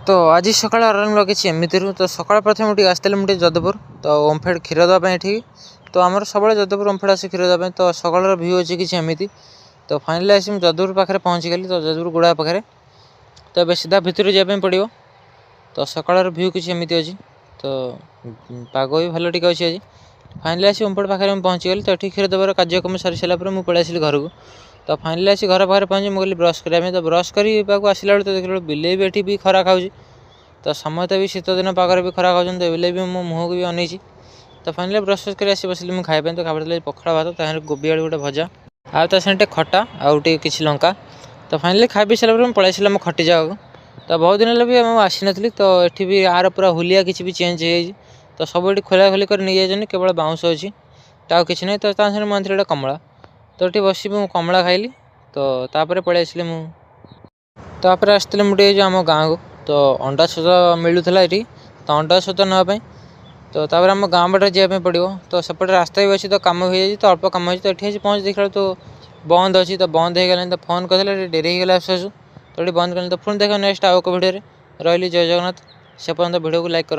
तो आज सकाल आराम लगे एमती तो सकाल प्रथम मुझे आसती मुझे जदपुर तो ओमफेड क्षीर देवाई ठीक तो आमर सब जदपुर ओमफेड आस क्षीर देवाई तो सकाल भ्यू अच्छी किसी एमती तो फाइनाली आसी जदपुर पाखे पहुँची गली तो जदपुर गुड़ा पाखे तो ए सीधा भितर जावाई पड़ो तो सकाल भ्यू किसी एमती अच्छी तो पाग भी भल टी अच्छी आज फाइनाली आसी ओमफेड पाखे पहुँची गली तो ये क्षीर देवार कार्यक्रम सारी सारापर मुझे पलि आसिली घर को तो फाइनाली आसी घर पाखे पहुँची मुझे ब्रश कराया तो ब्रश करने आसला बेलू तो देखा बिले भी ये खरा खाऊँ तो समयत भी शीत दिन पागर भी खरा खाऊँ तो बिले भी मो मुँह को भी अनईची तो फाइनाली ब्रश कर बसली मुझे खाया तो खाई पखाड़ भात तो गोभी आलू गोटे भजा आ तो खटा आउटे किसी लंका तो फाइनाली खाई पी सारा पलि आसला मो खटी जगह तो बहुत दिन भी आसी नी तो ये भी आर पूरा हुलिया किसी भी चेंज हो तो सब ये खोला खोली कर नहीं जाए केवल बाउंश अच्छी तो किसी ना तो मंत्री कमला तो ये बस कमला खाइली तो तापर पलि आसली मुझे आसती मुझे जो आम गाँव को तो अंडा छत मिलूला ये तो अंडा छत नापी तो तापर आम गाँव बाटे जावाई पड़ो तो सेपटे रास्ता भी अच्छी तो कम हो जाए तो अल्प कम हो तो ये पहुँच देखा तो बंद अच्छी तो बंद हो गला तो फोन कर डेरी हो गला आसु आसु तो ये बंद कर तो पुणी देखा नेक्स्ट आउ एक भिडियो रही जय जगन्नाथ से पर्यटन भिडियो को लाइक कर।